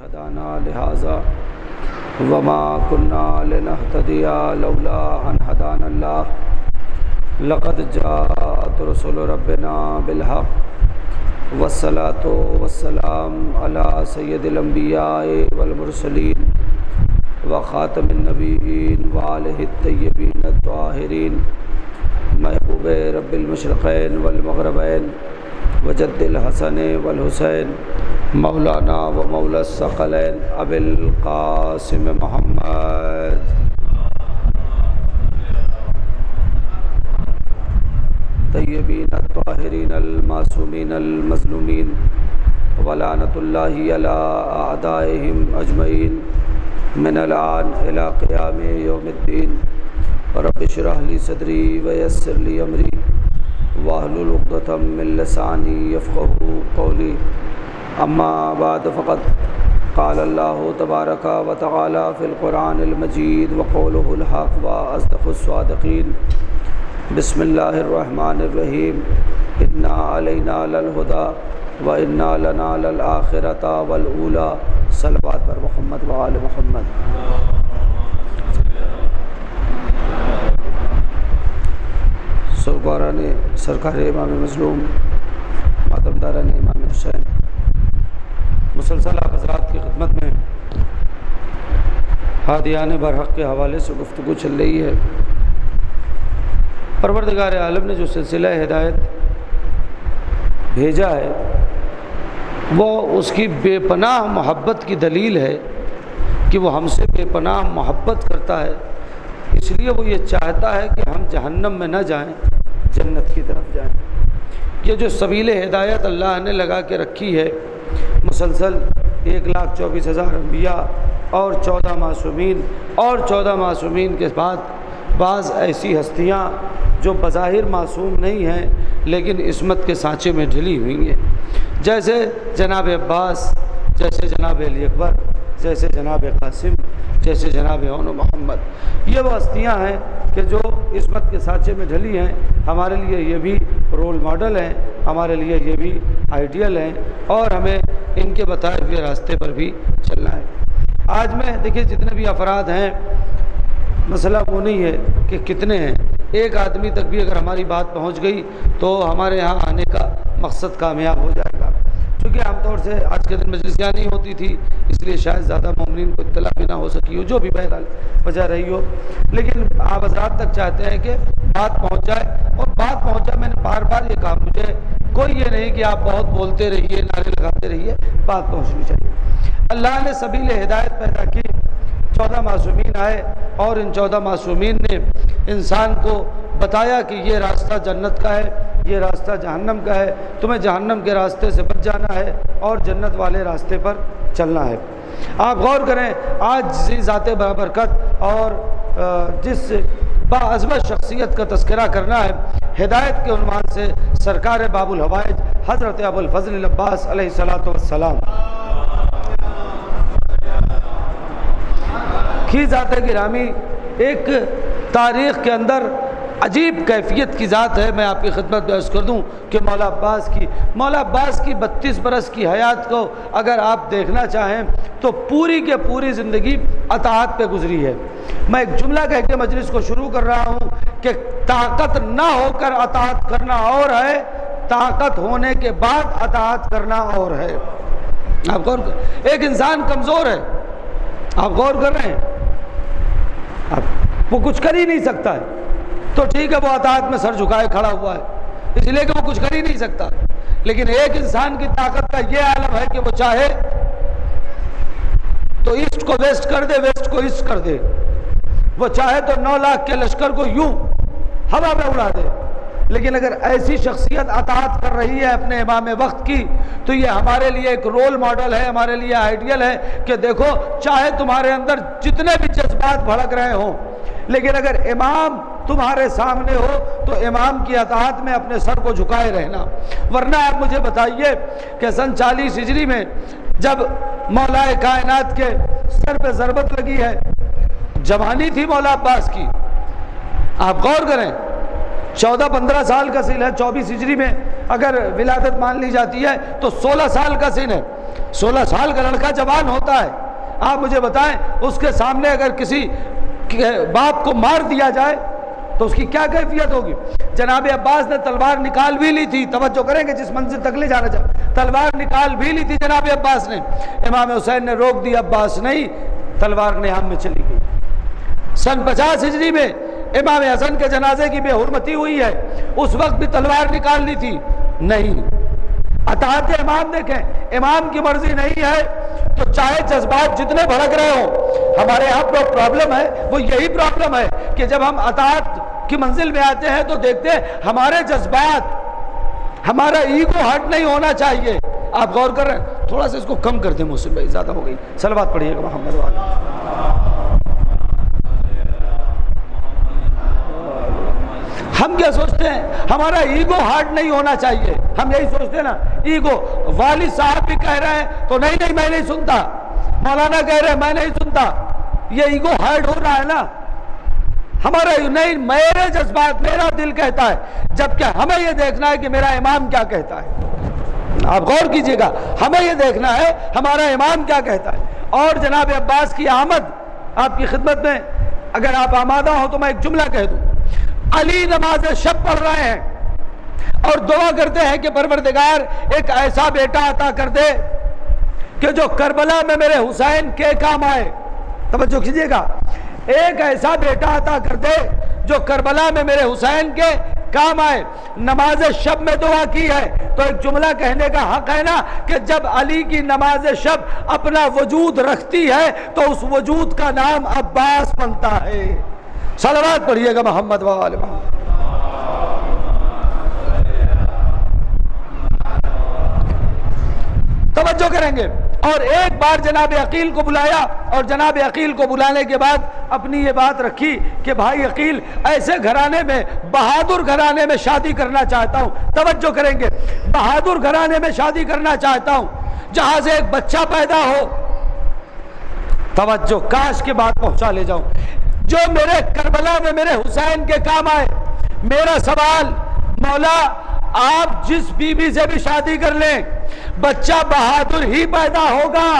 هدانا لهذا وما كنا لنهتدي لولا أن هدانا الله لقد جاءت رسل ربنا بالحق والصلاة والسلام على سيد الأنبياء والمرسلين وخاتم النبيين وآله الطيبين الطاهرين محبوب رب المشرقين والمغربين وجد الحسن والحسين مولانا ومولا الثقلين أبي القاسم محمد طيبين الطاهرين المعصومين المظلومين ولعنة الله على أعدائهم أجمعين من الآن إلى قيام يوم الدين رب اشرح لي صدري ويسر لي أمري واحلل عقدة من لساني يفقهوا قولي أما بعد فقد قال الله تبارك وتعالى في القرآن المجيد وقوله الحق وأصدق الصادقين بسم الله الرحمن الرحيم إنا علينا للهدى وإنا لنا للآخرة والأولى صلوات بر محمد وآل محمد. سرکاران سرکار امام مظلوم ماتمداران امام حسین، مسلسل آپ حضرات کی خدمت میں ہادیان برحق کے حوالے سے گفتگو چل رہی ہے۔ پروردگار عالم نے جو سلسلہ ہدایت بھیجا ہے وہ اس کی بے پناہ محبت کی دلیل ہے کہ وہ ہم سے بے پناہ محبت کرتا ہے، اس لیے وہ یہ چاہتا ہے کہ ہم جہنم میں نہ جائیں، جنت کی طرف جائیں۔ یہ جو سبیل ہدایت اللہ نے لگا کے رکھی ہے، مسلسل 1,24,000 انبیاء اور 14 معصومین اور 14 معصومین کے بعد بعض ایسی ہستیاں جو بظاہر معصوم نہیں ہیں لیکن عصمت کے سانچے میں ڈھلی ہوئی ہیں، جیسے جناب عباس، جیسے جناب علی اکبر، جیسے جناب قاسم، جیسے جناب اون محمد۔ یہ وہ ہستیاں ہیں کہ جو عصمت کے سانچے میں ڈھلی ہیں، ہمارے لیے یہ بھی رول ماڈل ہیں، ہمارے لیے یہ بھی آئیڈیل ہیں، اور ہمیں ان کے بتائے ہوئے راستے پر بھی چلنا ہے۔ آج میں دیکھیے جتنے بھی افراد ہیں، مسئلہ وہ نہیں ہے کہ کتنے ہیں، ایک آدمی تک بھی اگر ہماری بات پہنچ گئی تو ہمارے یہاں آنے کا مقصد کامیاب ہو جائے گا۔ چونکہ عام طور سے آج کے دن مجلسیاں نہیں ہوتی تھی، اس لیے شاید زیادہ مومنین کو اطلاع بھی نہ ہو سکی ہو، جو بھی بہرحال وجہ رہی ہو، لیکن آپ حضرات تک چاہتے ہیں کہ بات پہنچ جائے، اور بات پہنچ جائے۔ میں نے بار بار یہ کہا، مجھے کوئی یہ نہیں کہ آپ بہت بولتے رہیے، نعرے لگاتے رہیے، بات پہنچنی چاہیے۔ اللہ نے سبیل ہدایت پیدا کی، 14 معصومین آئے اور ان 14 معصومین نے انسان کو بتایا کہ یہ راستہ جنت کا ہے، یہ راستہ جہنم کا ہے، تمہیں جہنم کے راستے سے بچ جانا ہے اور جنت والے راستے پر چلنا ہے۔ آپ غور کریں، آج ذات برکت اور جس باعظمت شخصیت کا تذکرہ کرنا ہے، ہدایت کے عنوان سے سرکار باب الحوائج حضرت ابو الفضل العباس علیہ السلام کی ذات گرامی ایک تاریخ کے اندر عجیب کیفیت کی ذات ہے۔ میں آپ کی خدمت میں عرض کر دوں کہ مولا عباس کی 32 برس کی حیات کو اگر آپ دیکھنا چاہیں تو پوری کے پوری زندگی اطاعت پہ گزری ہے۔ میں ایک جملہ کہہ کے مجلس کو شروع کر رہا ہوں کہ طاقت نہ ہو کر اطاعت کرنا اور ہے، طاقت ہونے کے بعد اطاعت کرنا اور ہے۔ آپ غور کریں، ایک انسان کمزور ہے، آپ غور کر رہے ہیں، وہ کچھ کر ہی نہیں سکتا ہے، تو ٹھیک ہے وہ اطاعت میں سر جھکائے کھڑا ہوا ہے، اس لیے کہ وہ کچھ کر ہی نہیں سکتا۔ لیکن ایک انسان کی طاقت کا یہ عالم ہے کہ وہ چاہے تو ایسٹ کو ویسٹ کر دے، ویسٹ کو ایسٹ کر دے، وہ چاہے تو 9 لاکھ کے لشکر کو یوں ہوا میں اڑا دے۔ لیکن اگر ایسی شخصیت اطاعت کر رہی ہے اپنے امام وقت کی، تو یہ ہمارے لیے ایک رول ماڈل ہے، ہمارے لیے آئیڈیل ہے کہ دیکھو چاہے تمہارے اندر جتنے بھی جذبات بھڑک رہے ہوں، لیکن اگر امام تمہارے سامنے ہو تو امام کی اطاعت میں اپنے سر کو جھکائے رہنا۔ ورنہ آپ مجھے بتائیے کہ سن 40 ہجری میں جب مولا کائنات کے سر پہ ضربت لگی ہے، جوانی تھی مولا عباس کی، آپ غور کریں، 14-15 سال کا سن ہے، 24 ہجری میں اگر ولادت مان لی جاتی ہے تو 16 سال کا سن ہے۔ 16 سال کا لڑکا جوان ہوتا ہے، آپ مجھے بتائیں اس کے سامنے اگر کسی باپ کو مار دیا جائے تو اس کی کیا کیفیت ہوگی؟ جناب عباس نے تلوار نکال بھی لی تھی، توجہ کریں گے جس منزل تک لے جانا چاہتا، تلوار نکال بھی لی تھی جناب عباس نے، امام حسین نے روک دی، عباس نہیں، تلوار نیام میں چلی گئی۔ سن 50 ہجری میں امام حسن کے جنازے کی بے حرمتی ہوئی ہے، اس وقت بھی تلوار نکال لی تھی؟ نہیں۔ اطاعت امام دیکھیں، امام کی مرضی نہیں ہے تو چاہے جذبات جتنے بھڑک رہے ہوں، ہمارے یہاں پرابلم ہے وہ یہی پرابلم ہے کہ جب ہم اطاعت کی منزل میں آتے ہیں تو دیکھتے ہیں ہمارے جذبات، ہمارا ایگو ہرٹ نہیں ہونا چاہیے۔ آپ غور کر رہے ہیں؟ تھوڑا سا اس کو کم کر دیں محسن بھائی، زیادہ ہو گئی، صلوات پڑھیے گا محمد والے۔ ہم کیا سوچتے ہیں؟ ہمارا ایگو ہارٹ نہیں ہونا چاہیے، ہم یہی سوچتے ہیں نا، ایگو۔ والد صاحب بھی کہہ رہے ہیں تو نہیں میں نہیں سنتا، مولانا کہہ رہے ہیں میں نہیں سنتا، یہ ایگو ہارٹ ہو رہا ہے نا ہمارا، نہیں، میرے جذبات، میرا دل کہتا ہے، جبکہ ہمیں یہ دیکھنا ہے کہ میرا امام کیا کہتا ہے۔ آپ غور کیجئے گا، ہمیں یہ دیکھنا ہے ہمارا امام کیا کہتا ہے۔ اور جناب عباس کی آمد آپ کی خدمت میں، اگر آپ آمادہ ہو تو میں ایک جملہ کہہ دوں۔ علی نماز شب پڑھ رہے ہیں اور دعا کرتے ہیں کہ پروردگار ایک ایسا بیٹا عطا کر دے کہ جو کربلا میں میرے حسین کے کام آئے۔ توجہ کیجئے گا، ایک ایسا بیٹا عطا کر دے جو کربلا میں میرے حسین کے کام آئے۔ نماز شب میں دعا کی ہے تو ایک جملہ کہنے کا حق ہے نا کہ جب علی کی نماز شب اپنا وجود رکھتی ہے تو اس وجود کا نام عباس بنتا ہے۔ صلوات پڑھیے گا محمد وآل محمد۔ توجہ کریں گے، اور ایک بار جناب عقیل کو بلایا اور جناب عقیل کو بلانے کے بعد اپنی یہ بات رکھی کہ بھائی عقیل، ایسے گھرانے میں، بہادر گھرانے میں شادی کرنا چاہتا ہوں۔ توجہ کریں گے، بہادر گھرانے میں شادی کرنا چاہتا ہوں جہاں سے ایک بچہ پیدا ہو۔ توجہ، کاش کے بات پہنچا لے جاؤں، جو میرے کربلا میں میرے حسین کے کام آئے۔ میرا سوال، مولا آپ جس بیوی سے بھی شادی کر لیں بچہ بہادر ہی پیدا ہوگا،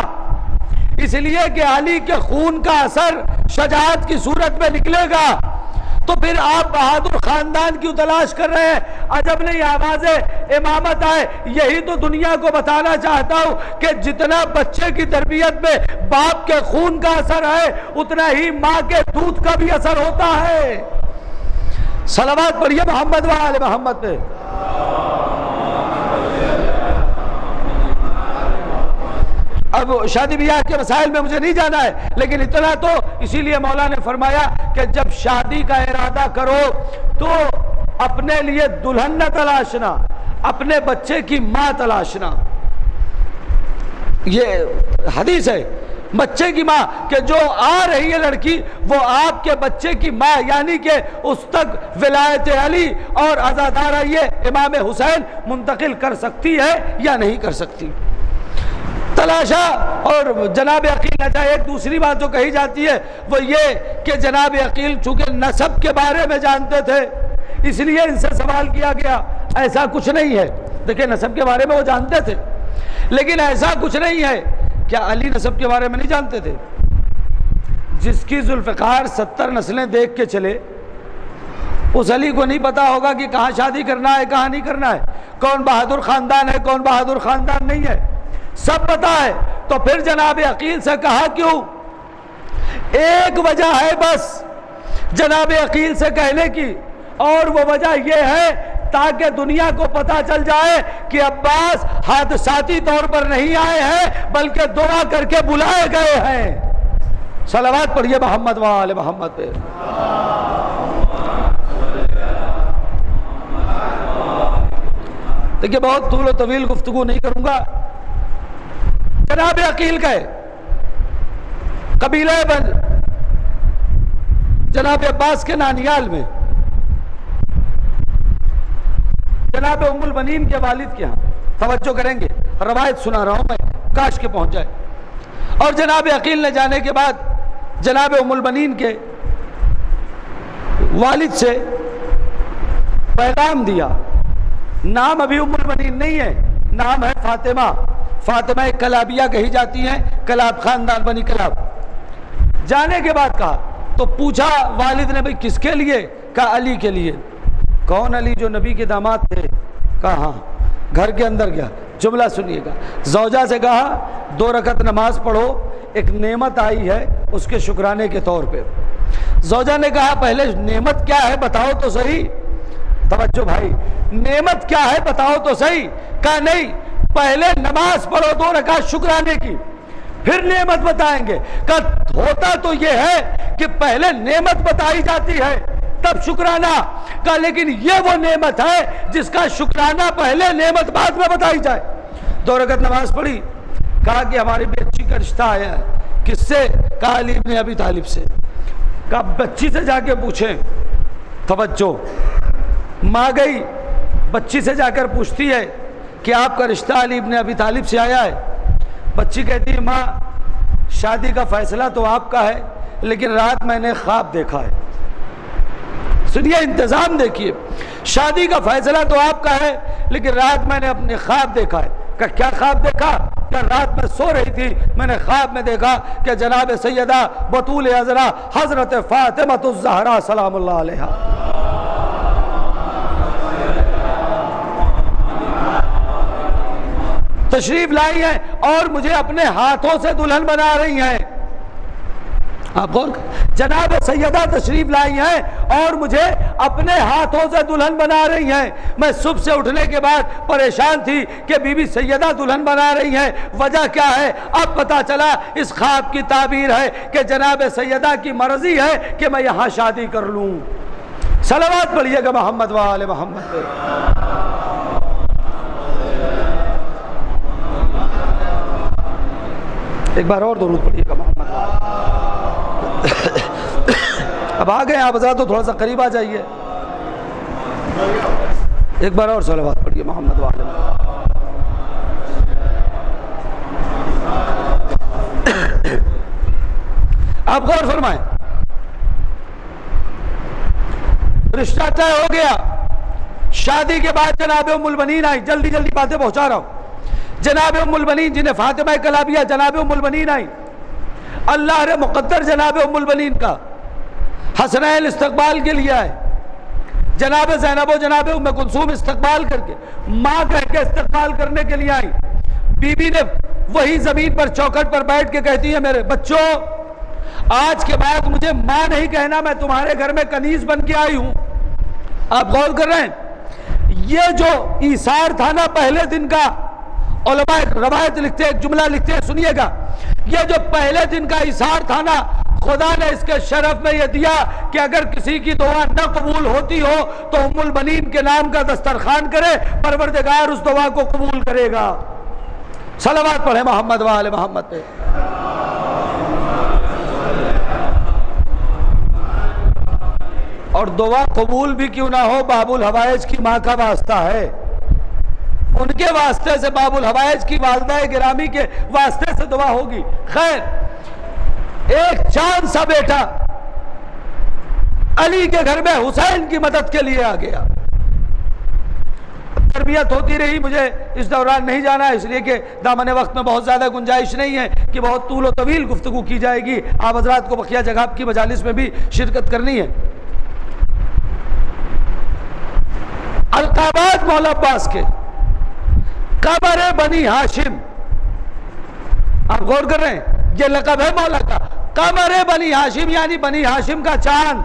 اس لیے کہ علی کے خون کا اثر شجاعت کی صورت میں نکلے گا، تو پھر آپ بہادر خاندان کیوں تلاش کر رہے ہیں؟ عجب نہیں آواز امامت آئے۔ یہی تو دنیا کو بتانا چاہتا ہوں کہ جتنا بچے کی تربیت میں باپ کے خون کا اثر ہے اتنا ہی ماں کے دودھ کا بھی اثر ہوتا ہے۔ صلوات پڑھیے محمد وآل محمد پہ۔ اب شادی بیاہ کے مسائل میں مجھے نہیں جانا ہے، لیکن اتنا تو اسی لیے مولا نے فرمایا کہ جب شادی کا ارادہ کرو تو اپنے لیے دلہن نہ تلاشنا، اپنے بچے کی ماں تلاشنا۔ یہ حدیث ہے، بچے کی ماں، کہ جو آ رہی ہے لڑکی وہ آپ کے بچے کی ماں، یعنی کہ اس تک ولایت علی اور عزادارہ یہ امام حسین منتقل کر سکتی ہے یا نہیں کر سکتی۔ تلاشا۔ اور جناب عقیل نہ چاہے، ایک دوسری بات جو کہی جاتی ہے وہ یہ کہ جناب عقیل چونکہ نسب کے بارے میں جانتے تھے اس لیے ان سے سوال کیا گیا۔ ایسا کچھ نہیں ہے، دیکھیں نسب کے بارے میں وہ جانتے تھے، لیکن ایسا کچھ نہیں ہے۔ کیا علی نسب کے بارے میں نہیں جانتے تھے؟ جس کی ذوالفقار 70 نسلیں دیکھ کے چلے، اس علی کو نہیں پتا ہوگا کہ کہاں شادی کرنا ہے کہاں نہیں کرنا ہے، کون بہادر خاندان ہے کون بہادر خاندان نہیں ہے، سب پتا ہے۔ تو پھر جناب عقیل سے کہا کیوں؟ ایک وجہ ہے بس جناب عقیل سے کہنے کی، اور وہ وجہ یہ ہے تاکہ دنیا کو پتا چل جائے کہ عباس حادثاتی طور پر نہیں آئے ہیں بلکہ دعا کر کے بلائے گئے ہیں۔ صلوات پڑھیے محمد وآل محمد پہ۔ دیکھیے بہت طول و طویل گفتگو نہیں کروں گا۔ جناب عقیل گئے قبیلہ بن جناب عباس کے نانیال میں، جناب ام البنین کے والد کے ہاں۔ توجہ کریں گے، روایت سنا رہا ہوں میں، کاش کے پہنچ جائے۔ اور جناب عقیل نے جانے کے بعد جناب ام البنین کے والد سے پیغام دیا۔ نام ابھی ام البنین نہیں ہے، نام ہے فاطمہ۔ فاطمہ کلابیہ کہی جاتی ہیں، کلاب خاندان، بنی کلاب۔ جانے کے بعد کہا تو پوچھا والد نے بھئی کس کے لیے؟ کہا علی کے لیے۔ کون علی؟ جو نبی کے داماد تھے۔ کہا ہاں۔ گھر کے اندر گیا، جملہ سنیے گا، زوجہ سے کہا 2 رکعت نماز پڑھو، ایک نعمت آئی ہے اس کے شکرانے کے طور پہ۔ زوجہ نے کہا پہلے نعمت کیا ہے بتاؤ تو صحیح، توجہ بھائی، نعمت کیا ہے بتاؤ تو صحیح۔ کہا نہیں، پہلے نماز پڑھو 2 رکعت شکرانے کی، پھر نعمت بتائیں گے۔ کہا ہوتا تو یہ ہے کہ پہلے نعمت بتائی جاتی ہے تب شکرانہ۔ کہا لیکن یہ وہ نعمت ہے جس کا شکرانہ پہلے نعمت بعد میں بتائی جائے۔ 2 رکعت نماز پڑھی، کہا کہ ہماری بچی کا رشتہ آیا ہے۔ کس سے؟ کہا علی ابن ابی طالب سے۔ کہا بچی سے جا کے پوچھیں۔ توجہ، ماں گئی بچی سے جا کر پوچھتی ہے کہ آپ کا رشتہ علی ابن ابی طالب سے آیا ہے۔ بچی کہتی ہے ماں شادی کا فیصلہ تو آپ کا ہے لیکن رات میں نے خواب دیکھا ہے۔ سنیے، انتظام دیکھیے، شادی کا فیصلہ تو آپ کا ہے لیکن رات میں نے اپنے خواب دیکھا ہے۔ کہ کیا خواب دیکھا؟ کہ رات میں سو رہی تھی، میں نے خواب میں دیکھا کہ جناب سیدہ بطول عذرا حضرت فاطمہ الزہرا سلام اللہ علیہا تشریف لائی ہیں اور مجھے اپنے ہاتھوں سے دلہن بنا رہی ہیں۔ آپ غور کریں، جناب سیدہ تشریف لائی ہیں اور مجھے اپنے ہاتھوں سے دلہن بنا رہی ہیں۔ میں صبح سے اٹھنے کے بعد پریشان تھی کہ بی بی سیدہ دلہن بنا رہی ہیں، وجہ کیا ہے؟ اب پتا چلا اس خواب کی تعبیر ہے کہ جناب سیدہ کی مرضی ہے کہ میں یہاں شادی کر لوں۔ صلوات پڑھیے گا محمد و آل محمد پہ۔ ایک بار اور درود پڑھیے گا محمد و آل۔ اب آ گئے آپ حضرات تو تھوڑا سا قریب آ جائیے، ایک بار اور صلوات پڑھیے محمد و آل محمد۔ آپ غور فرمائیں، رشتہ طے ہو گیا، شادی کے بعد جناب ام المنین آئی، جلدی جلدی باتیں پہنچا رہا ہوں۔ جناب ام المنین جنہیں فاطمہ کلابیہ جناب ام المنین آئی، اللہ نے مقدر جناب ام المنین کا حسنین استقبال کے لیے آئے، جناب زینب و جناب ام کلثوم استقبال کر کے ماں کہہ کے استقبال کرنے کے لیے آئی۔ بی بی نے وہی زمین پر چوکھٹ پر بیٹھ کے کہتی ہے میرے بچوں آج کے بعد مجھے ماں نہیں کہنا، میں تمہارے گھر میں کنیز بن کے آئی ہوں۔ آپ غور کر رہے ہیں، یہ جو ایثار تھا نا پہلے دن کا، علماء ایک روایت لکھتے ہیں، ایک جملہ لکھتے ہیں، سنیے گا، یہ جو پہلے دن کا ایثار تھا نا، خدا نے اس کے شرف میں یہ دیا کہ اگر کسی کی دعا نہ قبول ہوتی ہو تو ام المنین کے نام کا دسترخوان کرے، پروردگار اس دعا کو قبول کرے گا۔ صلوات پڑھے محمد و آل محمد پہ۔ اور دعا قبول بھی کیوں نہ ہو، باب الحوائج کی ماں کا واسطہ ہے، ان کے واسطے سے، باب الحوائج کی والدہ گرامی کے واسطے سے دعا ہوگی۔ خیر، ایک چاند سا بیٹا علی کے گھر میں حسین کی مدد کے لیے آ گیا۔ تربیت ہوتی رہی، مجھے اس دوران نہیں جانا ہے اس لیے کہ دامن وقت میں بہت زیادہ گنجائش نہیں ہے کہ بہت طول و طویل گفتگو کی جائے گی، آپ حضرات کو بقیہ جگہ کی مجالس میں بھی شرکت کرنی ہے۔ القابات مولا عباس کے، قمر بنی ہاشم، آپ غور کر رہے ہیں، یہ لقب ہے مولا کا، قمر بنی ہاشم یعنی بنی ہاشم کا چاند۔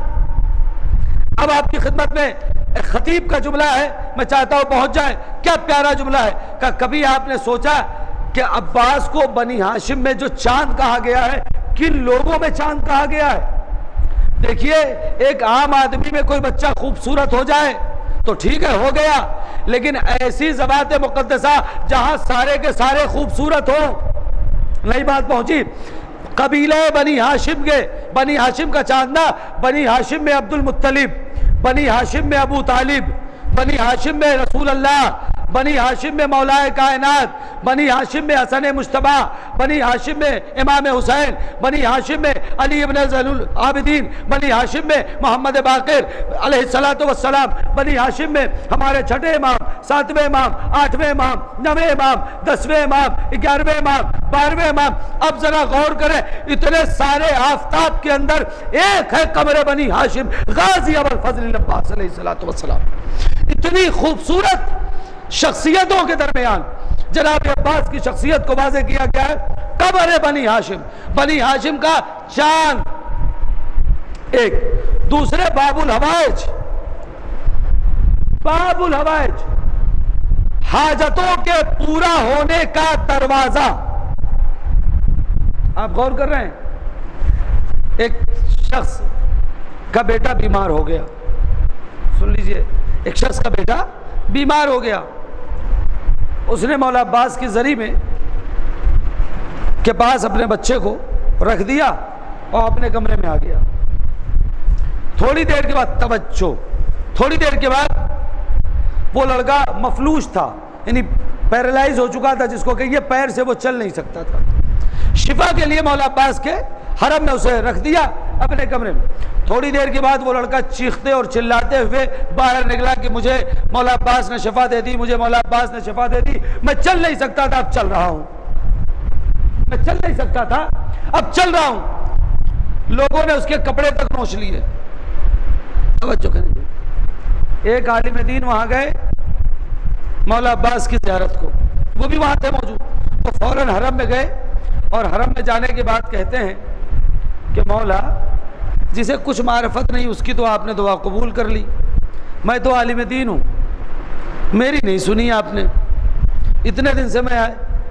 اب آپ کی خدمت میں ایک خطیب کا جملہ ہے، میں چاہتا ہوں پہنچ جائے، کیا پیارا جملہ ہے کہ کبھی آپ نے سوچا کہ عباس کو بنی ہاشم میں جو چاند کہا گیا ہے کن لوگوں میں چاند کہا گیا ہے؟ دیکھیے، ایک عام آدمی میں کوئی بچہ خوبصورت ہو جائے تو ٹھیک ہے، ہو گیا، لیکن ایسی ذوات مقدسہ جہاں سارے کے سارے خوبصورت ہو، نئی بات پہنچی۔ قبیلہ بنی ہاشم کے، بنی ہاشم کا چاندنا، بنی ہاشم میں عبد المطلب، بنی ہاشم میں ابو طالب، بنی ہاشم میں رسول اللہ، بنی ہاشم میں مولا کائنات، بنی ہاشم میں حسن مجتبی، بنی ہاشم میں امام حسین، بنی ہاشم میں علی ابن زین العابدین، بنی ہاشم میں محمد باقر علیہ الصلوۃ والسلام، بنی ہاشم میں ہمارے چھٹے امام 7ویں امام، 8ویں امام، 9ویں امام، 10ویں امام، 11ویں امام، 12ویں امام. اب ذرا غور کریں، اتنے سارے آفتاب کے اندر ایک ہے قمر بنی ہاشم غازی ابوالفضل عباس علیہ السلام. اتنی خوبصورت شخصیتوں کے درمیان جناب عباس کی شخصیت کو واضح کیا گیا ہے. قمر بنی ہاشم، بنی ہاشم کا چاند ایک. دوسرے باب الحوائج، باب الحوائج حاجتوں کے پورا ہونے کا دروازہ. آپ غور کر رہے ہیں، ایک شخص کا بیٹا بیمار ہو گیا. سن لیجئے، ایک شخص کا بیٹا بیمار ہو گیا. اس نے مولا عباس کی زری میں کے پاس اپنے بچے کو رکھ دیا اور اپنے کمرے میں آ گیا. تھوڑی دیر کے بعد توجہ، تھوڑی دیر کے بعد وہ لڑکا مفلوج تھا، یعنی پیرالائز ہو چکا تھا، جس کو کہیے پیر سے وہ چل نہیں سکتا تھا. شفا کے لیے مولا عباس کے حرم میں اسے رکھ دیا اپنے کمرے میں. تھوڑی دیر کے بعد وہ لڑکا چیختے اور چلاتے ہوئے باہر نکلا کہ مجھے مولا عباس نے شفا دے دی، مجھے مولا عباس نے شفا دے دی، میں چل نہیں سکتا تھا اب چل رہا ہوں، میں چل نہیں سکتا تھا اب چل رہا ہوں. لوگوں نے اس کے کپڑے تک نوچ لیے. توجہ کریں، ایک عالم دین وہاں گئے مولا عباس کی زیارت کو، وہ بھی وہاں تھے موجود. وہ فوراً حرم میں گئے اور حرم میں جانے کے بعد کہتے ہیں کہ مولا جسے کچھ معرفت نہیں اس کی تو آپ نے دعا قبول کر لی، میں تو عالم دین ہوں، میری نہیں سنی آپ نے. اتنے دن سے میں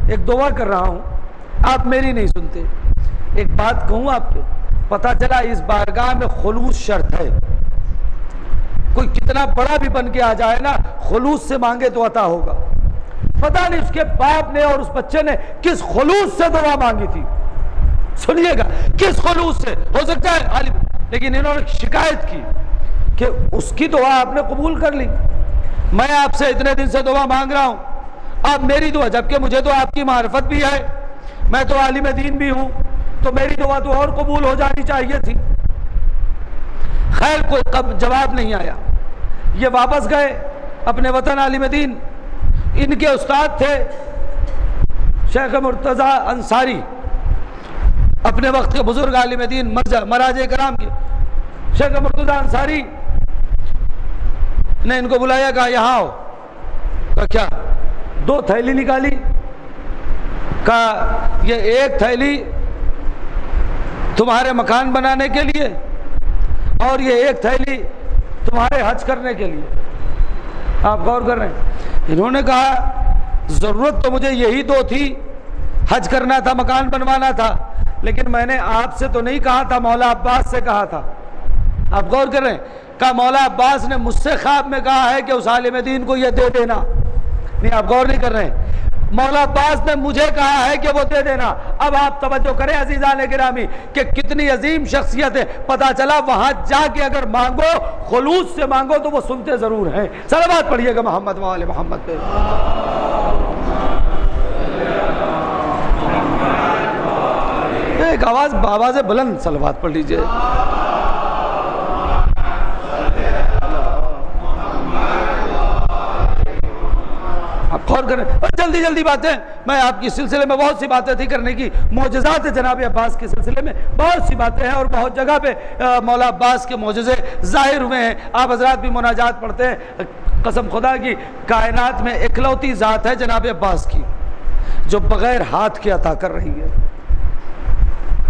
ایک دعا کر رہا ہوں، آپ میری نہیں سنتے. ایک بات کہوں آپ کو، پتہ چلا اس بارگاہ میں خلوص شرط ہے. کوئی کتنا بڑا بھی بن کے آ جائے نا، خلوص سے مانگے تو عطا ہوگا. پتہ نہیں اس کے باپ نے اور اس بچے نے کس خلوص سے دعا مانگی تھی. سنیے گا، کس خلوص سے. ہو سکتا ہے عالم، لیکن انہوں نے شکایت کی کہ اس کی دعا آپ نے قبول کر لی، میں آپ سے اتنے دن سے دعا مانگ رہا ہوں، آپ میری دعا، جبکہ مجھے تو آپ کی معرفت بھی ہے، میں تو عالم دین بھی ہوں، تو میری دعا تو اور قبول ہو جانی چاہیے تھی. خیر کوئی جواب نہیں آیا. یہ واپس گئے اپنے وطن عالم دین. ان کے استاد تھے شیخ مرتضی انصاری، اپنے وقت کے بزرگ عالم دین مراجع کرام کے. شیخ مرتضی انصاری نے ان کو بلایا، کہا یہاں آؤ. کہا کیا؟ 2 تھیلی نکالی. کہا یہ ایک تھیلی تمہارے مکان بنانے کے لیے اور یہ ایک تھیلی تمہارے حج کرنے کے لیے. آپ غور کر رہے ہیں. انہوں نے کہا ضرورت تو مجھے یہی 2 تھی، حج کرنا تھا، مکان بنوانا تھا، لیکن میں نے آپ سے تو نہیں کہا تھا، مولا عباس سے کہا تھا. آپ غور کر رہے ہیں. کہا مولا عباس نے مجھ سے خواب میں کہا ہے کہ اس عالم دین کو یہ دے دینا. نہیں، آپ غور نہیں کر رہے ہیں. مولا عباس نے مجھے کہا ہے کہ وہ دے دینا. اب آپ توجہ کریں عزیزان گرامی کہ کتنی عظیم شخصیت ہے. پتا چلا وہاں جا کے اگر مانگو، خلوص سے مانگو تو وہ سنتے ضرور ہیں. صلوات پڑھیے گا محمد و آل محمد پہ. ایک آواز بلند صلوات پڑھ لیجئے. آپ غور کریں. جلدی جلدی باتیں، میں آپ کی سلسلے میں بہت سی باتیں تھی کرنے کی. معجزات جناب عباس کے سلسلے میں بہت سی باتیں ہیں اور بہت جگہ پہ مولا عباس کے معجزے ظاہر ہوئے ہیں. آپ حضرات بھی مناجات پڑھتے ہیں. قسم خدا کی کائنات میں اکلوتی ذات ہے جناب عباس کی جو بغیر ہاتھ کے عطا کر رہی ہے.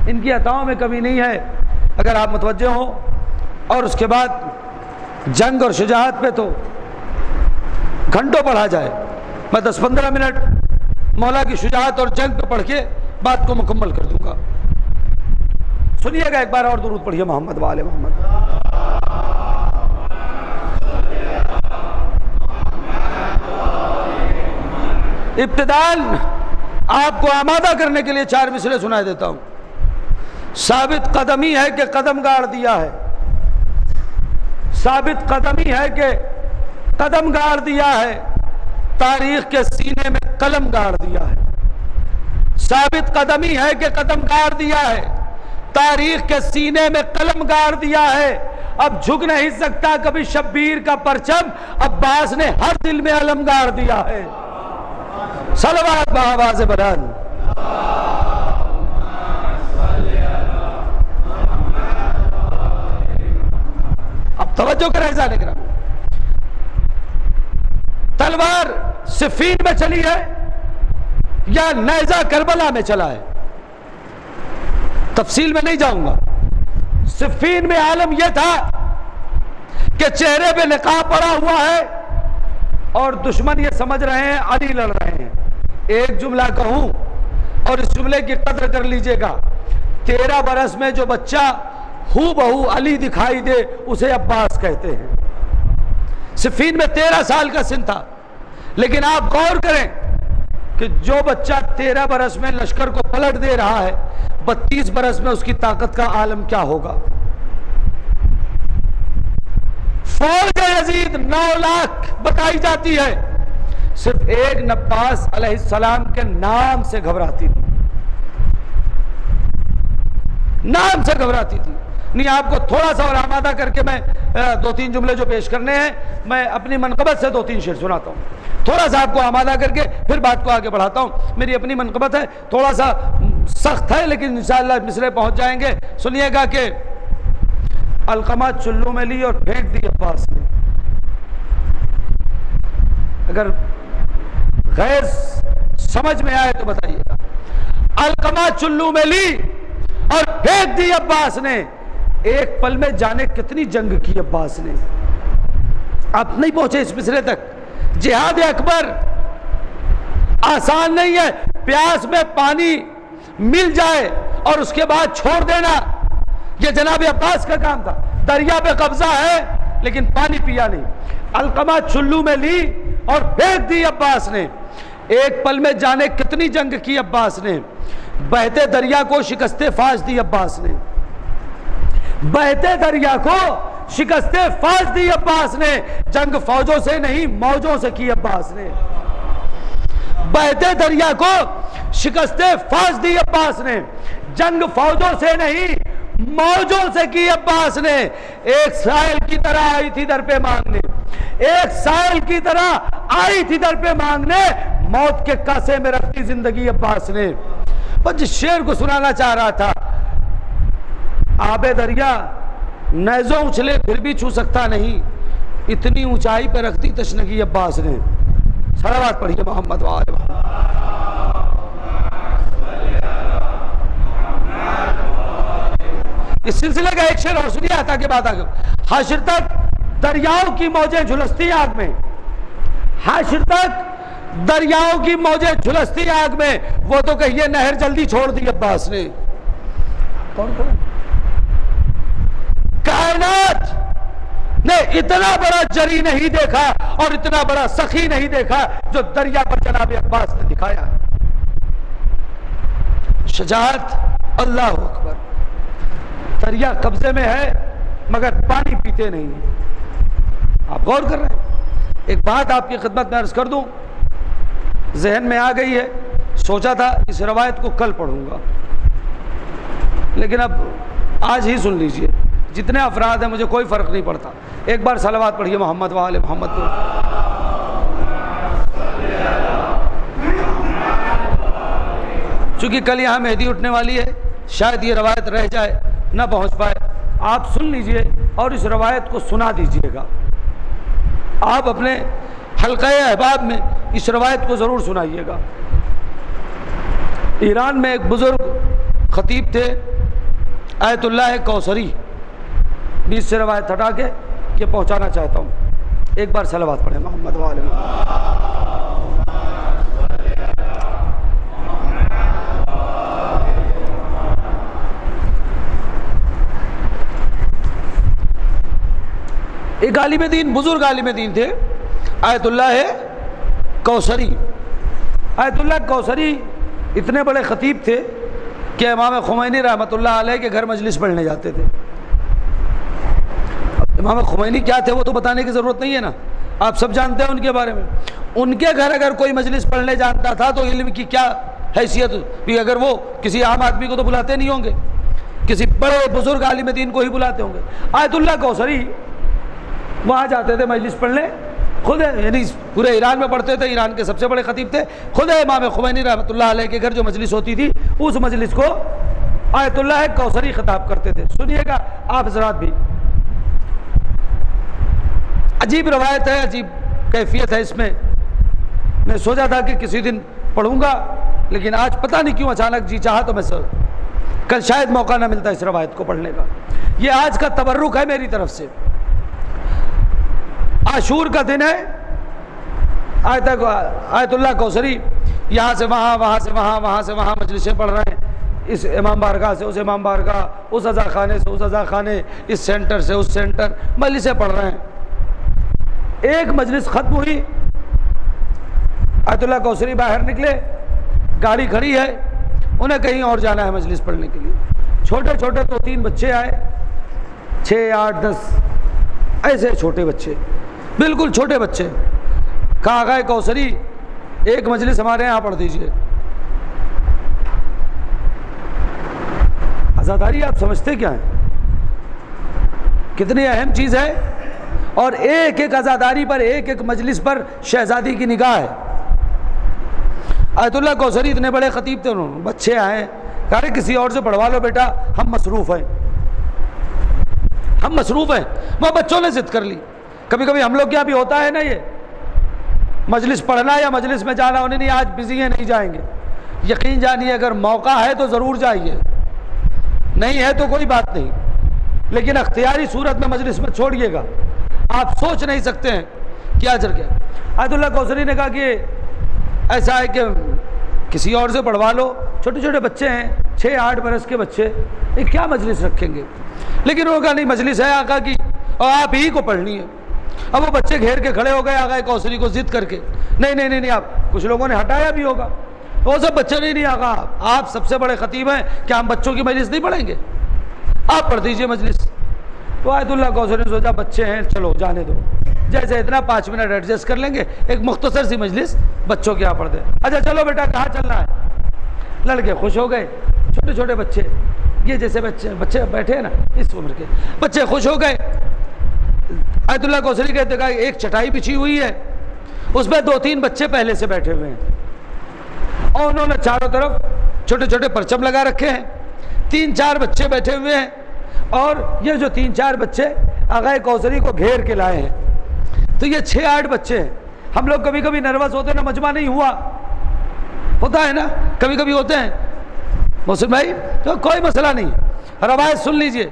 ان کی عطاؤں میں کمی نہیں ہے. اگر آپ متوجہ ہوں اور اس کے بعد جنگ اور شجاعت پہ تو گھنٹوں پڑھا جائے. میں 10-15 منٹ مولا کی شجاعت اور جنگ پہ پڑھ کے بات کو مکمل کر دوں گا. سنیے گا ایک بار اور درود پڑھیے محمد و آل محمد. ابتداءً آپ کو آمادہ کرنے کے لیے 4 مصرے سنائے دیتا ہوں. ثابت قدمی ہے کہ قدم گاڑ دیا ہے، ثابت قدمی ہے کہ قدم گاڑ دیا ہے، تاریخ کے سینے میں قلم گاڑ دیا ہے. ثابت قدمی ہے کہ قدم گاڑ دیا ہے، تاریخ کے سینے میں قلم گاڑ دیا ہے. اب جھک نہیں سکتا کبھی شبیر کا پرچم، عباس نے ہر دل میں علم گاڑ دیا ہے۔ صلوات بآواز بلند۔ اب توجہ کریں اعزائے کرام، تلوار صفین میں چلی ہے یا نیزہ کربلا میں چلا ہے، تفصیل میں نہیں جاؤں گا۔ صفین میں عالم یہ تھا کہ چہرے پہ نقاب پڑا ہوا ہے اور دشمن یہ سمجھ رہے ہیں علی لڑ رہے ہیں۔ ایک جملہ کہوں اور اس جملے کی قدر کر لیجئے گا، 13 برس میں جو بچہ ہو بہو علی دکھائی دے اسے عباس کہتے ہیں۔ صفین میں 13 سال کا سن تھا، لیکن آپ غور کریں کہ جو بچہ 13 برس میں لشکر کو پلٹ دے رہا ہے، 32 برس میں اس کی طاقت کا عالم کیا ہوگا۔ فوج یزید 9 لاکھ بتائی جاتی ہے، صرف ایک نباس علیہ السلام کے نام سے گھبراتی تھی، نام سے گھبراتی تھی۔ نہیں، آپ کو تھوڑا سا اور آمادہ کر کے میں 2-3 جملے جو پیش کرنے ہیں، میں اپنی منقبت سے 2-3 شعر سناتا ہوں، تھوڑا سا آپ کو آمادہ کر کے پھر بات کو آگے بڑھاتا ہوں۔ میری اپنی منقبت ہے، تھوڑا سا سخت ہے لیکن انشاءاللہ مصرے پہنچ جائیں گے۔ سنیے گا کہ علقمہ چلو میں لی اور پھینک دی عباس نے۔ اگر غیر سمجھ میں آئے تو بتائیے گا۔ علقمہ چلو میں لی اور پھینک دی عباس نے، ایک پل میں جانے کتنی جنگ کی عباس نے۔ آپ نہیں پہنچے اس مصرے تک۔ جہاد اکبر آسان نہیں ہے، پیاس میں پانی مل جائے اور اس کے بعد چھوڑ دینا، یہ جناب عباس کا کام تھا۔ دریا پہ قبضہ ہے لیکن پانی پیا نہیں۔ علقمہ چلو میں لی اور پھینک دی عباس نے، ایک پل میں جانے کتنی جنگ کی عباس نے، بہتے دریا کو شکست فاش دی عباس نے، بہتے دریا کو شکست فاش دی عباس نے، جنگ فوجوں سے نہیں موجوں سے کی عباس نے، بہتے دریا کو شکست فاش دی عباس نے، جنگ فوجوں سے نہیں موجوں سے کی عباس نے۔ ایک سائل کی طرح آئی تھی در پہ مانگنے، ایک سائل کی طرح آئی تھی در پہ مانگنے، موت کے کاسے میں رکھتی زندگی عباس نے۔ بس جس شعر کو سنانا چاہ رہا تھا، آب دریا نیزوں اچھلے پھر بھی چھو سکتا نہیں، اتنی اونچائی پہ رکھتی تشنگی عباس نے۔ صلوات پڑھیے محمد وآل محمد۔ اس سلسلے کا ایک شعر اور سنیے تاکہ بات آگے۔ حشر تک دریاؤں کی موجیں جھلستی آگ میں، حشر تک دریاؤں کی موجیں جھلستی آگ میں، وہ تو کہیے نہر جلدی چھوڑ دی عباس نے۔ کائنات نے اتنا بڑا جری نہیں دیکھا اور اتنا بڑا سخی نہیں دیکھا جو دریا پر جناب عباس نے دکھایا۔ شجاعت، اللہ اکبر۔ دریا قبضے میں ہے مگر پانی پیتے نہیں ہیں۔ آپ غور کر رہے ہیں؟ ایک بات آپ کی خدمت میں عرض کر دوں، ذہن میں آ گئی ہے، سوچا تھا اس روایت کو کل پڑھوں گا لیکن اب آج ہی سن لیجئے۔ جتنے افراد ہیں مجھے کوئی فرق نہیں پڑتا، ایک بار صلوات پڑھیے محمد وآل محمد کو۔ چونکہ کل یہاں مہدی اٹھنے والی ہے، شاید یہ روایت رہ جائے، نہ پہنچ پائے، آپ سن لیجئے اور اس روایت کو سنا دیجئے گا۔ آپ اپنے حلقہ احباب میں اس روایت کو ضرور سنائیے گا۔ ایران میں ایک بزرگ خطیب تھے آیت اللہ کوثری، بیچ سے روایت ہٹا کے یہ پہنچانا چاہتا ہوں۔ ایک بار صلوات پڑھیں محمد وآل محمد۔ ایک عالم دین، بزرگ عالم دین تھے آیت اللہ کوثری۔ آیت اللہ کوثری اتنے بڑے خطیب تھے کہ امام خمینی رحمۃ اللہ علیہ کے گھر مجلس پڑھنے جاتے تھے۔ امام خمینی کیا تھے وہ تو بتانے کی ضرورت نہیں ہے نا، آپ سب جانتے ہیں ان کے بارے میں۔ ان کے گھر اگر کوئی مجلس پڑھنے جانتا تھا تو علم کی کیا حیثیت بھی، اگر وہ کسی عام آدمی کو تو بلاتے نہیں ہوں گے۔ کسی بڑے بزرگ عالم دین کو ہی بلاتے ہوں گے. آیت اللہ کوثری وہاں جاتے تھے مجلس پڑھنے, خود یعنی پورے ایران میں پڑھتے تھے, ایران کے سب سے بڑے خطیب تھے, خود امام خمینی رحمۃ اللہ علیہ کے گھر جو مجلس ہوتی تھی اس مجلس کو آیت اللہ کوثری خطاب کرتے تھے. سنیے گا آپ حضرات بھی, عجیب روایت ہے, عجیب کیفیت ہے اس میں. میں سوچا تھا کہ کسی دن پڑھوں گا, لیکن آج پتہ نہیں کیوں اچانک جی چاہا تو میں کل شاید موقع نہ ملتا اس روایت کو پڑھنے کا. یہ آج کا تبرک ہے میری طرف سے. عاشور کا دن ہے, آیت اللہ کوثری یہاں سے وہاں, وہاں سے وہاں, وہاں سے وہاں مجلسیں پڑھ رہے ہیں, اس امام بارگاہ سے اس امام بارگاہ, اس عزا خانے سے اس عزا خانے, اس سینٹر سے اس سینٹر, مجلسیں پڑھ رہے ہیں. ایک مجلس ختم ہوئی, آیت اللہ کوثری باہر نکلے, گاڑی کھڑی ہے, انہیں کہیں اور جانا ہے مجلس پڑھنے کے لیے. چھوٹے چھوٹے 2-3 بچے آئے, 6, 8, 10 ایسے چھوٹے بچے, بالکل چھوٹے بچے. کہا آقا کوثری ایک مجلس ہمارے یہاں پڑھ دیجئے. عزاداری آپ سمجھتے کیا ہیں, کتنی اہم چیز ہے, اور ایک ایک عزاداری پر, ایک ایک مجلس پر شہزادی کی نگاہ ہے. آیت اللہ کوثری اتنے بڑے خطیب تھے, انہوں بچے آئے, کہا رہے کسی اور سے پڑھوا لو بیٹا, ہم مصروف ہیں, ہم مصروف ہیں. وہ بچوں نے ضد کر لی. کبھی کبھی ہم لوگ کیا بھی ہوتا ہے نا, یہ مجلس پڑھنا یا مجلس میں جانا, انہیں نہیں آج بزی ہیں نہیں جائیں گے. یقین جانیے اگر موقع ہے تو ضرور جائیے, نہیں ہے تو کوئی بات نہیں, لیکن اختیاری صورت میں مجلس میں چھوڑیے گا. آپ سوچ نہیں سکتے ہیں کیا اجر کیا. آیت اللہ کوثری نے کہا کہ ایسا ہے کہ کسی اور سے پڑھوا لو, چھوٹے چھوٹے بچے ہیں, 6-8 برس کے بچے, یہ کیا مجلس رکھیں گے. لیکن انہوں نے کہا نہیں مجلس ہے آقا کی اور آپ ہی کو پڑھنی ہے. اب وہ بچے گھیر کے کھڑے ہو گئے آقا کوثری کو ضد کر کے, نہیں نہیں نہیں, آپ کچھ لوگوں نے ہٹایا بھی ہوگا, وہ سب بچے نہیں آقا آپ سب سے بڑے خطیب ہیں, کیا ہم بچوں کی مجلس نہیں پڑھیں گے, آپ پڑھ دیجئے مجلس. تو آیت اللہ کوثری نے سوچا بچے ہیں چلو جانے دو, جیسے اتنا 5 منٹ ایڈجسٹ کر لیں گے, ایک مختصر سی مجلس بچوں کے یہاں پڑھ دیں. اچھا چلو بیٹا کہاں چلنا ہے. لڑکے خوش ہو گئے, چھوٹے چھوٹے بچے, یہ جیسے بچے بیٹھے ہیں نا اس عمر کے بچے خوش ہو گئے. آیت اللہ کوثری کہتے ہیں ایک چٹائی بچھی ہوئی ہے, اس پہ 2-3 بچے پہلے سے بیٹھے ہوئے ہیں, اور انہوں نے چاروں طرف چھوٹے چھوٹے پرچم لگا رکھے ہیں. 3-4 بچے بیٹھے ہوئے ہیں, اور یہ جو 3-4 بچے آقا کوثری کو گھیر کے لائے ہیں. تو یہ 6-8 بچے ہیں. ہم لوگ کبھی کبھی نروس ہوتے ہیں نا, مجمع نہیں ہوا, ہوتا ہے نا, کبھی کبھی ہوتے ہیں محسن بھائی, تو کوئی مسئلہ نہیں, روایت سن لیجئے.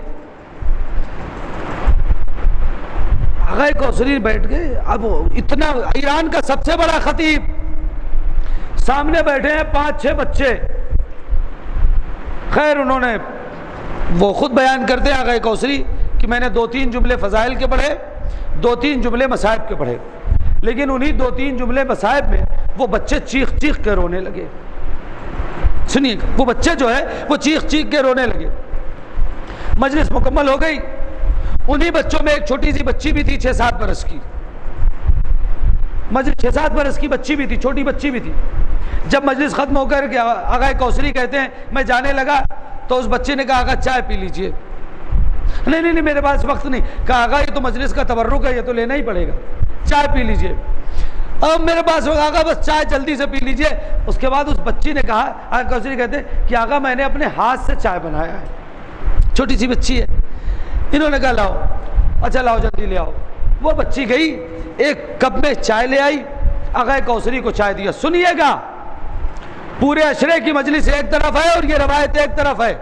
آقا کوثری بیٹھ گئے, اب اتنا ایران کا سب سے بڑا خطیب, سامنے بیٹھے ہیں 5-6 بچے. خیر انہوں نے, وہ خود بیان کرتے ہیں آقا کوثری کہ میں نے 2-3 جملے فضائل کے پڑھے, 2-3 جملے مصائب کے پڑھے, لیکن انہی 2-3 جملے مصائب میں وہ بچے چیخ چیخ کے رونے لگے. سنیے, وہ بچے جو ہے وہ چیخ چیخ کے رونے لگے. مجلس مکمل ہو گئی. انہی بچوں میں ایک چھوٹی سی بچی بھی تھی 6-7 برس کی, مجلس 6-7 برس کی بچی بھی تھی, چھوٹی بچی بھی تھی. جب مجلس ختم ہو کر آقا کوثری کہتے ہیں میں جانے لگا, تو اس بچے نے کہا آقا چائے پی لیجئے. نہیں نہیں نہیں میرے پاس وقت نہیں. کہا آقا یہ تو مجلس کا تبرک ہے, یہ تو لینا ہی پڑے گا, چائے پی لیجئے. اب میرے پاس آقا بس چائے جلدی سے پی لیجئے. اس کے بعد اس بچی نے کہا, آقا کوثری کہتے ہیں کہ آقا میں نے اپنے ہاتھ سے چائے بنایا ہے. چھوٹی سی بچی ہے. انہوں نے کہا لاؤ, اچھا لاؤ جلدی لے آؤ. وہ بچی گئی, ایک کپ میں چائے لے آئی, آقا کوثری کو چائے دیا. سنیے گا, پورے عشرے کی مجلس ایک طرف ہے اور یہ روایت ایک طرف ہے.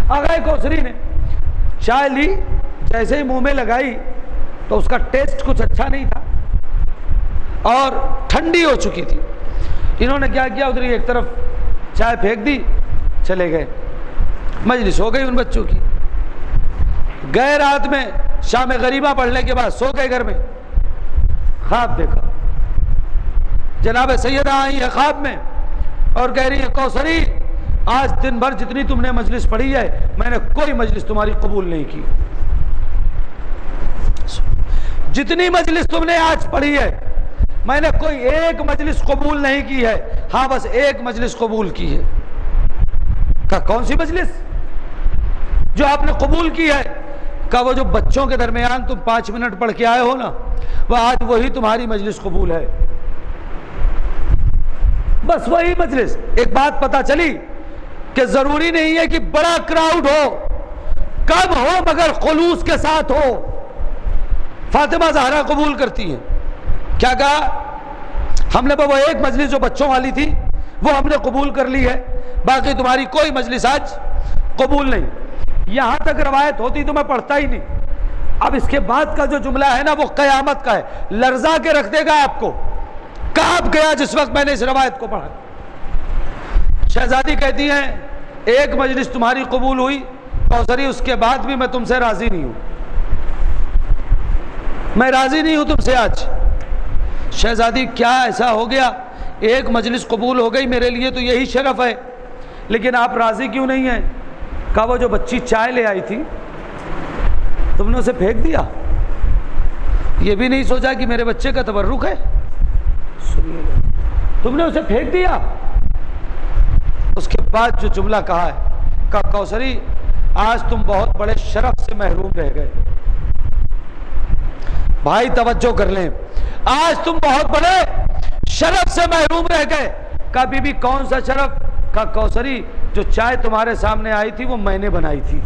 آقا کوثری نے چائے لی, جیسے ہی منہ میں لگائی تو اس کا ٹیسٹ کچھ اچھا نہیں تھا اور ٹھنڈی ہو چکی تھی. انہوں نے کیا کیا, ادھر ایک طرف چائے پھینک دی, چلے گئے. مجلس ہو گئی ان بچوں کی. گئے رات میں شام غریبہ پڑھنے کے بعد سو گئے گھر میں. خواب دیکھا, جناب سیدہ آئی ہے خواب میں اور کہہ رہی ہے کوثری آج دن بھر جتنی تم نے مجلس پڑھی ہے میں نے کوئی مجلس تمہاری قبول نہیں کی. جتنی مجلس تم نے آج پڑھی ہے میں نے کوئی ایک مجلس قبول نہیں کی ہے, ہاں بس ایک مجلس قبول کی ہے. کہا کون سی مجلس؟ جو آپ نے قبول کی ہے. کہا وہ جو بچوں کے درمیان تم 5 منٹ پڑھ کے آئے ہو نا، وہ آج وہی تمہاری مجلس قبول ہے. بس وہی مجلس. ایک بات پتہ چلی کہ ضروری نہیں ہے کہ بڑا کراؤڈ ہو، کم ہو مگر خلوص کے ساتھ ہو. فاطمہ زہرا قبول کرتی ہیں. کیا کہا؟ ہم نے وہ ایک مجلس جو بچوں والی تھی وہ ہم نے قبول کر لی ہے، باقی تمہاری کوئی مجلس آج قبول نہیں. یہاں تک روایت ہوتی تو میں پڑھتا ہی نہیں. اب اس کے بعد کا جو جملہ ہے نا وہ قیامت کا ہے، لرزا کے رکھ دے گا آپ کو. کانپ گیا جس وقت میں نے اس روایت کو پڑھا. شہزادی کہتی ہیں ایک مجلس تمہاری قبول ہوئی کوثری، اس کے بعد بھی میں تم سے راضی نہیں ہوں، میں راضی نہیں ہوں تم سے آج. شہزادی کیا ایسا ہو گیا؟ ایک مجلس قبول ہو گئی، میرے لیے تو یہی شرف ہے، لیکن آپ راضی کیوں نہیں ہیں؟ کہا وہ جو بچی چائے لے آئی تھی تم نے اسے پھینک دیا، یہ بھی نہیں سوچا کہ میرے بچے کا تبرک ہے، تم نے اسے پھینک دیا. اس کے بعد جو جملہ کہا ہے، کہا کوثری آج تم بہت بڑے شرف سے محروم رہ گئے. بھائی توجہ کر لیں، آج تم بہت بڑے شرف سے محروم رہ گئے. کہا بی بی کون سا شرف؟ کہا کوثری جو چائے تمہارے سامنے آئی تھی وہ میں نے بنائی تھی.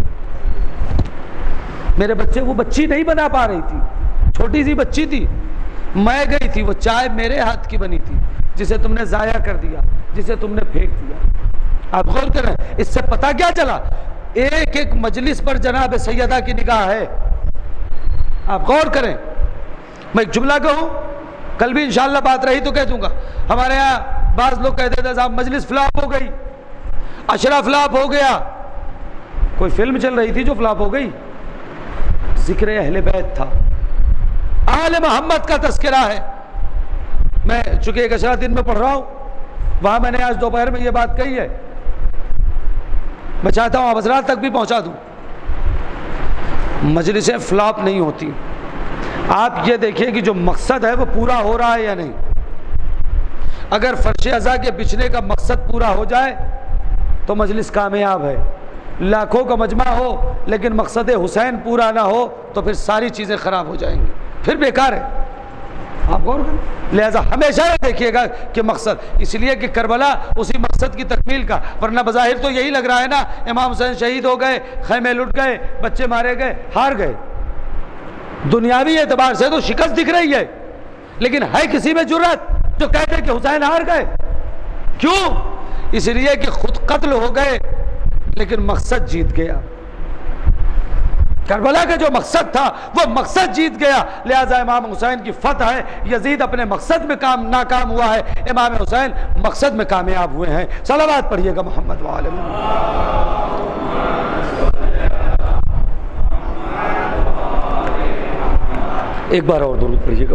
میرے بچے وہ بچی نہیں بنا پا رہی تھی، چھوٹی سی بچی تھی، میں گئی تھی، وہ چائے میرے ہاتھ کی بنی تھی جسے تم نے ضائع کر دیا، جسے تم نے پھینک دیا. آپ غور کریں، اس سے پتہ کیا چلا؟ ایک ایک مجلس پر جناب سیدہ کی نگاہ ہے. آپ غور کریں. میں ایک جملہ کہوں، کل بھی انشاءاللہ بات رہی تو کہہ دوں گا. ہمارے ہاں بعض لوگ کہتے تھے صاحب مجلس فلاپ ہو گئی، عشرہ فلاپ ہو گیا. کوئی فلم چل رہی تھی جو فلاپ ہو گئی؟ ذکر اہل بیت تھا، آل محمد کا تذکرہ ہے. میں چونکہ ایک عشرہ دن میں پڑھ رہا ہوں، وہاں میں نے آج دوپہر میں یہ بات کہی ہے، میں چاہتا ہوں آپ حضرات تک بھی پہنچا دوں. مجلسیں فلاپ نہیں ہوتی. آپ یہ دیکھیں کہ جو مقصد ہے وہ پورا ہو رہا ہے یا نہیں. اگر فرش ازا کے بچھنے کا مقصد پورا ہو جائے تو مجلس کامیاب ہے. لاکھوں کا مجمع ہو لیکن مقصد حسین پورا نہ ہو تو پھر ساری چیزیں خراب ہو جائیں گی، پھر بیکار ہے. آپ غور کریں. لہذا ہمیشہ دیکھیے گا کہ مقصد، اس لیے کہ کربلا اسی مقصد کی تکمیل کا، ورنہ بظاہر تو یہی لگ رہا ہے نا امام حسین شہید ہو گئے، خیمے لٹ گئے، بچے مارے گئے، ہار گئے. دنیاوی اعتبار سے تو شکست دکھ رہی ہے، لیکن ہے کسی میں جرأت جو کہتے کہ حسین ہار گئے؟ کیوں؟ اس لیے کہ خود قتل ہو گئے لیکن مقصد جیت گیا. کربلا کا جو مقصد تھا وہ مقصد جیت گیا. لہذا امام حسین کی فتح ہے. یزید اپنے مقصد میں ناکام ہوا ہے، امام حسین مقصد میں کامیاب ہوئے ہیں. صلوات پڑھیے گا محمد وآلہ محمد. ایک بار اور درود پڑھیے گا.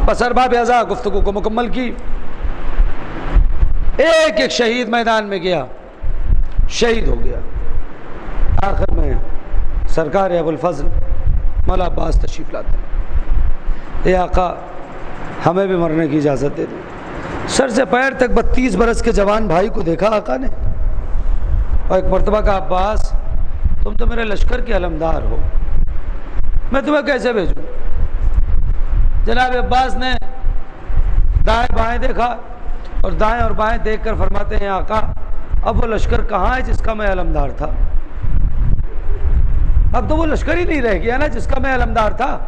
بس ارباب اعضاء گفتگو کو مکمل کی. ایک ایک شہید میدان میں گیا، شہید ہو گیا. آخر میں سرکار ابو الفضل مولا عباس تشریف لاتے ہیں. اے آقا ہمیں بھی مرنے کی اجازت دے دیں. سر سے پیر تک 32 برس کے جوان بھائی کو دیکھا آقا نے، اور ایک مرتبہ کا عباس تم تو میرے لشکر کے علمدار ہو، میں تمہیں کیسے بھیجوں؟ جناب عباس نے دائیں بائیں دیکھا اور دائیں اور بائیں دیکھ کر فرماتے ہیں آقا اب وہ لشکر کہاں ہے جس کا میں علمدار تھا؟ اب تو وہ لشکر ہی نہیں رہ گیا نا جس کا میں علمدار تھا.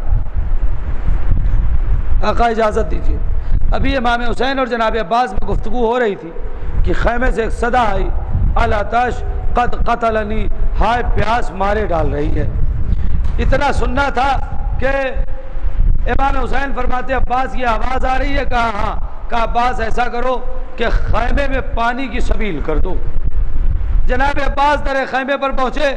آقا اجازت دیجیے. ابھی امام حسین اور جناب عباس میں گفتگو ہو رہی تھی کہ خیمے سے ایک صدا آئی، الاتش قد قتلنی، ہائے پیاس مارے ڈال رہی ہے. اتنا سننا تھا کہ امام حسین فرماتے عباس یہ آواز آ رہی ہے؟ کہا ہاں. کہا عباس ایسا کرو کہ خیمے میں پانی کی سبیل کر دو. جناب عباس در خیمے پر پہنچے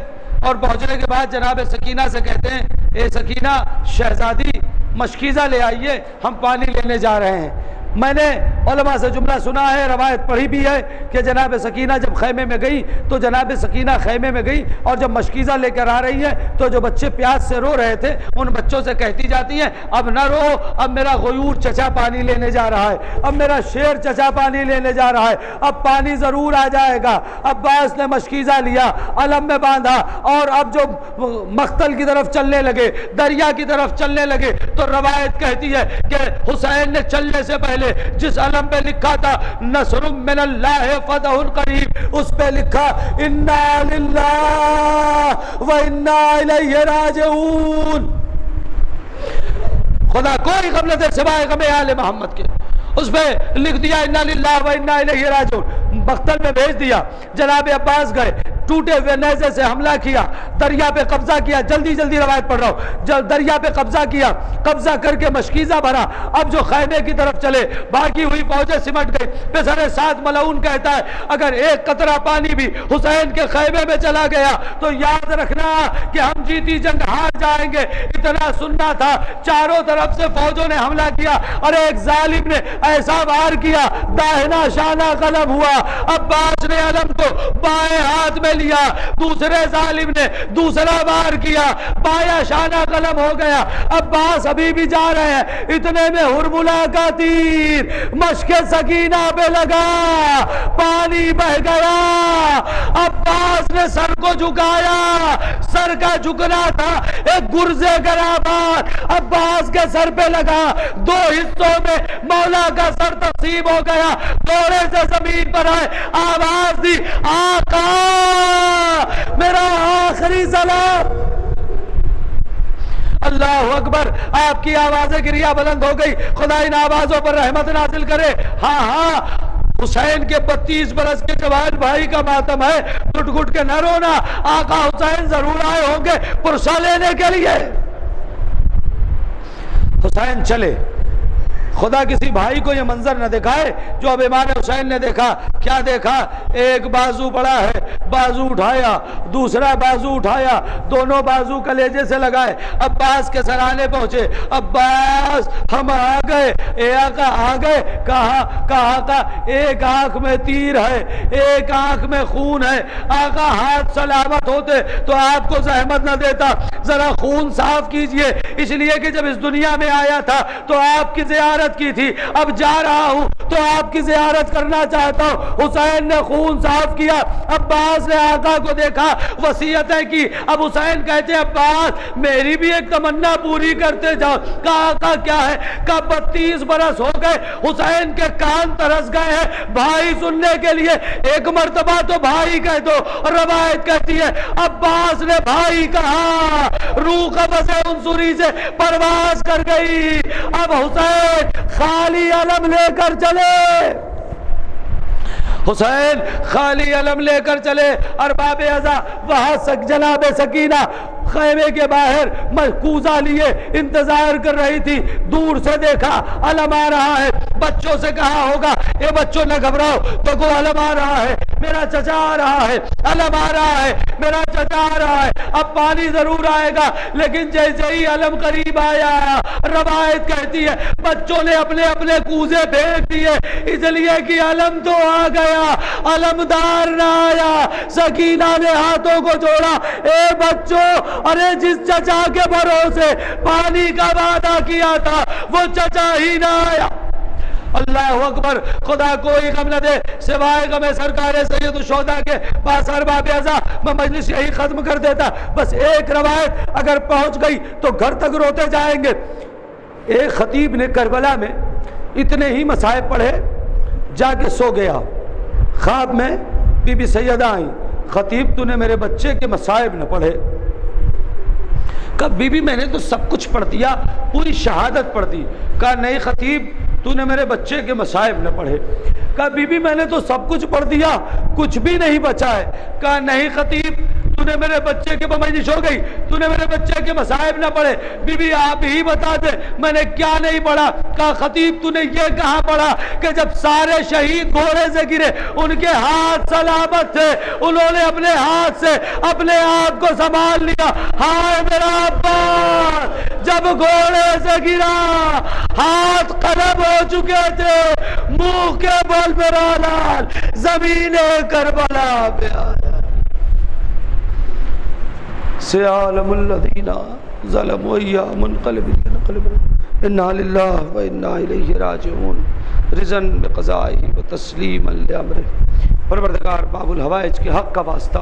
اور پہنچنے کے بعد جناب سکینہ سے کہتے ہیں اے سکینہ شہزادی مشکیزہ لے آئیے، ہم پانی لینے جا رہے ہیں. میں نے علماء سے جملہ سنا ہے، روایت پڑھی بھی ہے کہ جناب سکینہ جب خیمے میں گئی تو جناب سکینہ خیمے میں گئی اور جب مشکیزہ لے کر آ رہی ہے تو جو بچے پیاس سے رو رہے تھے ان بچوں سے کہتی جاتی ہیں اب نہ رو، اب میرا غیور چچا پانی لینے جا رہا ہے، اب میرا شیر چچا پانی لینے جا رہا ہے، اب پانی ضرور آ جائے گا۔ عباس نے مشکیزہ لیا، علم میں باندھا، اور اب جو مقتل کی طرف چلنے لگے، دریا کی طرف چلنے لگے، تو روایت کہتی ہے کہ حسین نے چلنے سے پہلے جس علم پہ لکھا تھا نصر من اللہ فتح قریب، اس پہ لکھا انا للہ و انا الیہ راجعون، خدا کوئی غم نہ دے سوائے غم آل محمد کے، اس پہ لکھ دیا انا للہ و انا الیہ راجعون، مقتل میں بھیج دیا۔ جناب عباس گئے، ٹوٹے ہوئے نیزے سے حملہ کیا، دریا پہ قبضہ کیا، جلدی جلدی روایت پڑھ رہا ہوں، دریا پہ قبضہ کیا، قبضہ کر کے مشکیزہ بھرا، اب جو خیمے کی طرف چلے، باقی ہوئی فوجیں سمٹ گئی۔ پسر سعد ملعون کہتا ہے اگر ایک قطرہ پانی بھی حسین کے خیمے میں چلا گیا تو یاد رکھنا کہ ہم جیتی جنگ ہار جائیں گے۔ اتنا سننا تھا، چاروں طرف سے فوجوں نے حملہ کیا اور ایک ظالم نے ایسا وار کیا، داہنا شانہ قلم ہوا، عباس نے علم کو بائیں ہاتھ میں لیا، دوسرے ظالم نے دوسرا وار کیا، بایاں شانہ قلم ہو گیا۔ عباس ابھی بھی جا رہے ہیں، اتنے میں ہرملا کا تیر مشک سکینہ پہ لگا، پانی بہ گیا، عباس نے سر کو جھکایا، سر کا جھکنا تھا، ایک گرزے گرابان عباس کے سر پہ لگا، دو حصوں میں مولا کا سر تقسیم ہو گیا، دوڑے سے زمین پر آئے، آواز دی آقا میرا آخری سلام۔ اللہ اکبر، آپ کی آوازیں گریا بلند ہو گئی، خدا ان آوازوں پر رحمت نازل کرے۔ ہاں ہاں، حسین کے 32 برس کے جوان بھائی کا ماتم ہے، گھٹ گھٹ کے نہ رونا، آقا حسین ضرور آئے ہوں گے پرسہ لینے کے لیے۔ حسین چلے، خدا کسی بھائی کو یہ منظر نہ دکھائے جو اب امام حسین نے دیکھا۔ کیا دیکھا؟ ایک بازو پڑا ہے، بازو اٹھایا، دوسرا بازو اٹھایا، دونوں بازو کلیجے سے لگائے، عباس کے سرانے پہنچے، عباس ہم آ گئے، اے آقا آ گئے۔ کہا ایک آنکھ میں تیر ہے، ایک آنکھ میں خون ہے، آقا ہاتھ سلامت ہوتے تو آپ کو زحمت نہ دیتا، ذرا خون صاف کیجئے، اس لیے کہ جب اس دنیا میں آیا تھا تو آپ کی زیارت کی تھی، اب جا رہا ہوں تو آپ کی زیارت کرنا چاہتا ہوں۔ حسین نے خون صاف کیا، عباس نے آقا کو دیکھا، وصیتیں کی۔ اب حسین کہتے ہیں عباس میری بھی ایک تمنا پوری کرتے جاؤ۔ کہا آقا کیا ہے؟ کہا 32 برس ہو گئے، حسین کے کان ترس گئے ہیں بھائی سننے کے لیے، ایک مرتبہ تو بھائی کہہ دو۔ روایت کہتی ہے عباس نے بھائی کہا، روح قبض عنصری سے پرواز کر گئی۔ اب حسین خالی علم لے کر چلے، حسین خالی علم لے کر چلے، ارباب عزا وہاں جناب سکینہ خیمے کے باہر کوزہ لیے انتظار کر رہی تھی، دور سے دیکھا علم آ رہا ہے، بچوں سے کہا ہوگا اے بچوں نہ گھبراؤ، تو کو علم آ رہا ہے، میرا چچا آ رہا ہے، علم آ رہا ہے، میرا چچا آ رہا ہے، اب پانی ضرور آئے گا۔ لیکن جیسے ہی علم قریب آیا، روایت کہتی ہے بچوں نے اپنے اپنے کوزے پھینک دیے، اس لیے کہ علم تو آ گیا، علمدار نہ آیا۔ سکینہ نے ہاتھوں کو جوڑا، اے بچوں، ارے جس چچا کے بھروسے پانی کا وعدہ کیا تھا وہ چچا ہی نہ آیا۔ اللہ اکبر، خدا کوئی غم نہ دے سوائے غم سرکار سید الشہداء کے پاس ارباب عزا۔ میں مجلس یہی ختم کر دیتا، بس ایک روایت اگر پہنچ گئی تو گھر تک روتے جائیں گے۔ ایک خطیب نے کربلا میں اتنے ہی مصائب پڑھے، جا کے سو گیا، خواب میں بی بی سیدہ آئیں، خطیب تو نے میرے بچے کے مصائب نہ پڑھے۔ کہا بی بی میں نے تو سب کچھ پڑھ دیا، پوری شہادت پڑھ دی۔ کہا نہیں خطیب تو نے میرے بچے کے مصائب نہ پڑھے۔ کہا بی بی میں نے تو سب کچھ پڑھ دیا، کچھ بھی نہیں بچا ہے۔ کہا نہیں خطیب تو نے میرے بچے کے مجلس ہو گئی، تو نے میرے بچے کے مصائب نہ پڑھے، بی بی آپ ہی بتا دے میں نے کیا نہیں پڑھا۔ کہا خطیب تو نے یہ کہاں پڑھا کہ جب سارے شہید گھوڑے سے گرے ان کے ہاتھ سلامت تھے، انہوں نے اپنے ہاتھ سے اپنے آپ کو سنبھال لیا۔ ہائے میرا عباس، جب گھوڑے سے گرا ہاتھ قلم ہو چکے تھے، منہ کے بول برالال زمین کربلا پہ آیا۔ سیعلم الذین ظلموا ایام منقلب انا للہ و انا الیہ راجعون رضا بقضائہ و تسلیما لامرہ۔ پروردگار باب الحوائج کے حق کا واسطہ،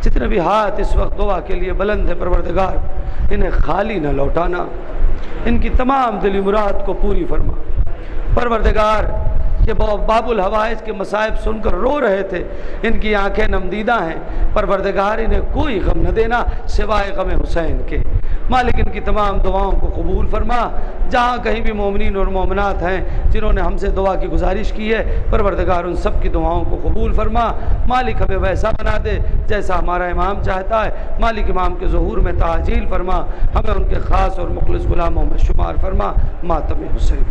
جتنے بھی ہاتھ اس وقت دعا کے لیے بلند ہے، پروردگار انہیں خالی نہ لوٹانا، ان کی تمام دلی مراد کو پوری فرما۔ پروردگار یہ باب الحوائج کے مصائب سن کر رو رہے تھے، ان کی آنکھیں نمدیدہ ہیں، پروردگار انہیں کوئی غم نہ دینا سوائے غم حسین کے۔ مالک ان کی تمام دعاؤں کو قبول فرما۔ جہاں کہیں بھی مومنین اور مومنات ہیں جنہوں نے ہم سے دعا کی گزارش کی ہے، پروردگار ان سب کی دعاؤں کو قبول فرما۔ مالک ہمیں ویسا بنا دے جیسا ہمارا امام چاہتا ہے۔ مالک امام کے ظہور میں تعجیل فرما، ہمیں ان کے خاص اور مخلص غلاموں میں شمار فرما۔ ماتم حسین۔